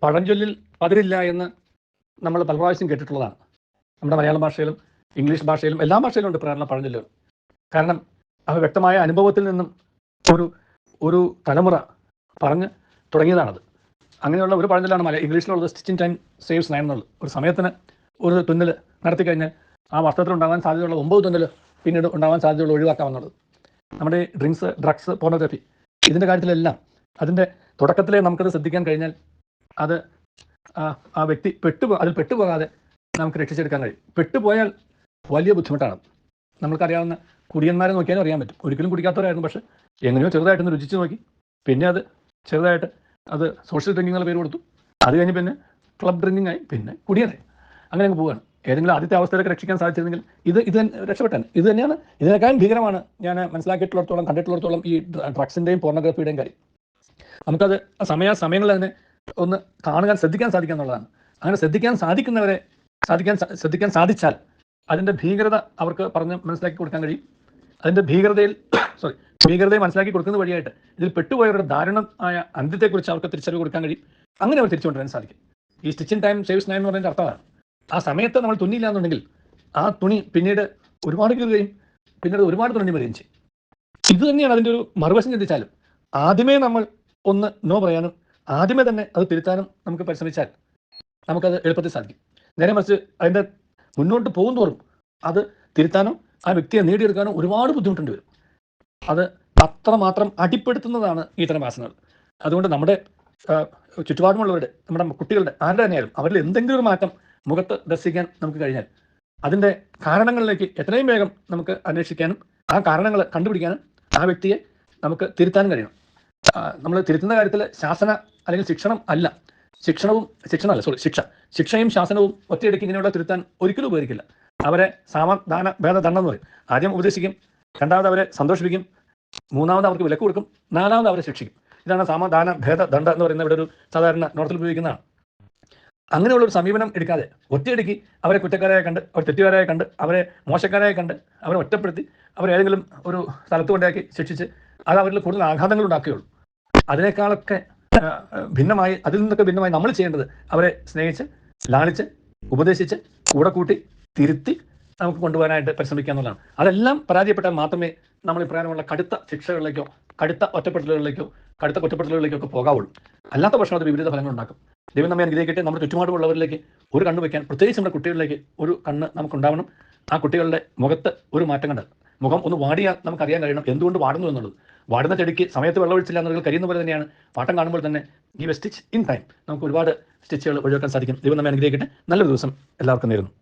പഴഞ്ചൊല്ലിൽ പതിരില്ല എന്ന് നമ്മൾ പല പ്രാവശ്യം കേട്ടിട്ടുള്ളതാണ്. നമ്മുടെ മലയാളം ഭാഷയിലും ഇംഗ്ലീഷ് ഭാഷയിലും എല്ലാ ഭാഷയിലും ഉണ്ട് പ്രകാരം പഴഞ്ചൊല്ലുകൾ. കാരണം അവ വ്യക്തമായ അനുഭവത്തിൽ നിന്നും ഒരു ഒരു തലമുറ പറഞ്ഞ് തുടങ്ങിയതാണത്. അങ്ങനെയുള്ള ഒരു പഴഞ്ചൊല്ലാണ് ഇംഗ്ലീഷിലുള്ളത് സ്റ്റിച്ച് ഇൻ ടൈം സേവ്സ് 9 എന്നുള്ളത്. ഒരു സമയത്തിന് ഒരു തുന്നൽ നടത്തി കഴിഞ്ഞാൽ ആ വസ്ത്രത്തിൽ ഉണ്ടാകാൻ സാധ്യതയുള്ള 9 തുന്നൽ പിന്നീട് ഉണ്ടാകാൻ സാധ്യതയുള്ള ഒഴിവാക്കാമെന്നുള്ളത്. നമ്മുടെ ഡ്രിങ്ക്സ്, ഡ്രഗ്സ്, പോർണോഗ്രഫി ഇതിൻ്റെ കാര്യത്തിലെല്ലാം അതിൻ്റെ തുടക്കത്തിലേ നമുക്കത് ശ്രദ്ധിക്കാൻ കഴിഞ്ഞാൽ അത് ആ വ്യക്തി അതിൽ പെട്ടുപോകാതെ നമുക്ക് രക്ഷിച്ചെടുക്കാൻ കഴിയും. പെട്ടുപോയാൽ വലിയ ബുദ്ധിമുട്ടാണ്. നമുക്കറിയാവുന്ന കുടിയന്മാരെ നോക്കിയാലും അറിയാൻ പറ്റും. ഒരിക്കലും കുടിക്കാത്തവരായിരുന്നു, പക്ഷേ എങ്ങനെയോ ചെറുതായിട്ടൊന്ന് രുചിച്ച് നോക്കി, പിന്നെ അത് ചെറുതായിട്ട് അത് സോഷ്യൽ ഡ്രിങ്കിങ് എന്നുള്ള പേര് കൊടുത്തു. അത് കഴിഞ്ഞ് പിന്നെ ക്ലബ് ഡ്രിങ്കിങ് ആയി, പിന്നെ കുടിയനായി. അങ്ങനെ അങ്ങ് പോവുകയാണ്. ഏതെങ്കിലും ആദ്യത്തെ അവസ്ഥയിലേക്ക് രക്ഷിക്കാൻ സാധിച്ചിരുന്നെങ്കിൽ ഇത് രക്ഷപ്പെട്ടാണ്. ഇത് തന്നെയാണ്, ഇതിനേക്കാളും ഭീകരമാണ് ഞാൻ മനസ്സിലാക്കിയിട്ടുള്ളിടത്തോളം, കണ്ടിട്ടുള്ളിടത്തോളം ഈ ഡ്രഗ്സിൻ്റെയും പോർണോഗ്രഫിയുടെയും കാര്യം. നമുക്കത് സമയങ്ങളിൽ അതിനെ ഒന്ന് കാണുക, ശ്രദ്ധിക്കാൻ സാധിക്കുക എന്നുള്ളതാണ്. അങ്ങനെ ശ്രദ്ധിക്കാൻ സാധിച്ചാൽ അതിൻ്റെ ഭീകരത അവർക്ക് പറഞ്ഞ് മനസ്സിലാക്കി കൊടുക്കാൻ കഴിയും. അതിൻ്റെ ഭീകരതയെ മനസ്സിലാക്കി കൊടുക്കുന്ന വഴിയായിട്ട് ഇതിൽ പെട്ടുപോയവരുടെ ദാരുണമായ അന്ത്യത്തെക്കുറിച്ച് അവർക്ക് തിരിച്ചറിവ് കൊടുക്കാൻ കഴിയും. അങ്ങനെ അവർ തിരിച്ചു കൊണ്ടുവരാൻ സാധിക്കും. ഈ സ്റ്റിച്ച് ഇൻ ടൈം സേവ്സ് 9 എന്ന് പറയുന്നതിൻ്റെ അർത്ഥമാണ്, ആ സമയത്ത് നമ്മൾ തുന്നിയില്ല എന്നുണ്ടെങ്കിൽ ആ തുണി പിന്നീട് ഒരുപാട് കീറുകയും പിന്നീട് ഒരുപാട് തുണി വരികയും ചെയ്യും. ഇത് തന്നെയാണ് അതിൻ്റെ ഒരു മറുവശം. ചിന്തിച്ചാലും ആദ്യമേ നമ്മൾ ഒന്ന് നോ പറയാനും ആദ്യമേ തന്നെ അത് തിരുത്താനും നമുക്ക് പരിശ്രമിച്ചാൽ നമുക്കത് എളുപ്പത്തിൽ സാധിക്കും. നേരെ മറിച്ച് അതിൻ്റെ മുന്നോട്ട് പോകും തോറും അത് തിരുത്താനോ ആ വ്യക്തിയെ നേടിയെടുക്കാനോ ഒരുപാട് ബുദ്ധിമുട്ടേണ്ടി വരും. അത് അത്രമാത്രം അടിപ്പെടുത്തുന്നതാണ് ഇത്തരം വാസനകൾ. അതുകൊണ്ട് നമ്മുടെ ചുറ്റുപാടുമുള്ളവരുടെ, നമ്മുടെ കുട്ടികളുടെ, ആരുടെ തന്നെയായാലും അവരിൽ എന്തെങ്കിലും ഒരു മാറ്റം മുഖത്ത് ദർശിക്കാൻ നമുക്ക് കഴിഞ്ഞാൽ അതിൻ്റെ കാരണങ്ങളിലേക്ക് എത്രയും വേഗം നമുക്ക് അന്വേഷിക്കാനും ആ കാരണങ്ങൾ കണ്ടുപിടിക്കാനും ആ വ്യക്തിയെ നമുക്ക് തിരുത്താനും കഴിയണം. നമ്മൾ തിരുത്തുന്ന കാര്യത്തിൽ ശാസന അല്ലെങ്കിൽ ശിക്ഷയും ശാസനവും ഒറ്റയടിക്ക് ഇങ്ങനെയുള്ള തിരുത്താൻ ഒരിക്കലും ഉപകരിക്കില്ല. അവരെ സാമദാന ഭേദദണ്ഡം എന്ന് പറയും. ആദ്യം ഉപദേശിക്കും, രണ്ടാമത് അവരെ സന്തോഷിപ്പിക്കും, മൂന്നാമത് അവർക്ക് വിലക്ക് കൊടുക്കും, നാലാമത് അവരെ ശിക്ഷിക്കും. ഇതാണ് സാമദാന ഭേദദണ്ഡ എന്ന് പറയുന്നത്. ഇവിടെ ഒരു സാധാരണ നോർത്തിൽ ഉപയോഗിക്കുന്നതാണ്. അങ്ങനെയുള്ളൊരു സമീപനം എടുക്കാതെ ഒറ്റയടിക്ക് അവരെ കുറ്റക്കാരായി കണ്ട്, അവർ തെറ്റുകാരായി കണ്ട്, അവരെ മോശക്കാരായി കണ്ട്, അവരെ ഒറ്റപ്പെടുത്തി അവരേതെങ്കിലും ഒരു സ്ഥലത്ത് കൊണ്ടാക്കി ശിക്ഷിച്ച് അത് അവരിൽ കൂടുതൽ ആഘാതങ്ങൾ ഉണ്ടാക്കുകയുള്ളൂ. അതിനേക്കാളൊക്കെ ഭിന്നമായി, അതിൽ നിന്നൊക്കെ ഭിന്നമായി നമ്മൾ ചെയ്യേണ്ടത് അവരെ സ്നേഹിച്ച്, ലാളിച്ച്, ഉപദേശിച്ച്, കൂടെ കൂട്ടി, തിരുത്തി നമുക്ക് കൊണ്ടുപോകാനായിട്ട് പരിശ്രമിക്കുക എന്നുള്ളതാണ്. അതെല്ലാം പരാജയപ്പെട്ടാൽ മാത്രമേ നമ്മൾ ഇപ്രകാരമുള്ള കടുത്ത ശിക്ഷകളിലേക്കോ കടുത്ത ഒറ്റപ്പെടുത്തലുകളിലേക്കോ കടുത്ത കുറ്റപ്പെടുത്തലുകളിലേക്കൊക്കെ പോകാവുള്ളൂ. അല്ലാത്ത പക്ഷം അത് വിപരീത ഫലങ്ങൾ ഉണ്ടാക്കും. ദൈവം നമ്മെ അനുഗ്രഹിക്കട്ടെ. നമ്മുടെ ചുറ്റുപാടുമുള്ളവരിലേക്ക് ഒരു കണ്ണ് വയ്ക്കാൻ, പ്രത്യേകിച്ച് നമ്മുടെ കുട്ടികളിലേക്ക് ഒരു കണ്ണ് നമുക്കുണ്ടാവണം. ആ കുട്ടികളുടെ മുഖത്ത് ഒരു മാറ്റം കണ്ടാൽ, മുഖം ഒന്ന് വാടിയാൽ നമുക്കറിയാൻ കഴിയണം എന്തുകൊണ്ട് വാടുന്നു എന്നുള്ളത്. വാടുന്ന ചെടിക്ക് സമയത്ത് വെള്ളമൊഴിച്ചില്ല എന്നുള്ളത് കരിയുന്ന പോലെ തന്നെയാണ്. പാട്ടം കാണുമ്പോൾ തന്നെ give A stitch in time നമുക്ക് ഒരുപാട് സ്റ്റിച്ചുകൾ ഒഴിവാക്കാൻ സാധിക്കും. ദൈവം നമ്മെ അനുഗ്രഹിക്കട്ടെ. നല്ലൊരു ദിവസം എല്ലാവർക്കും നേരുന്നു.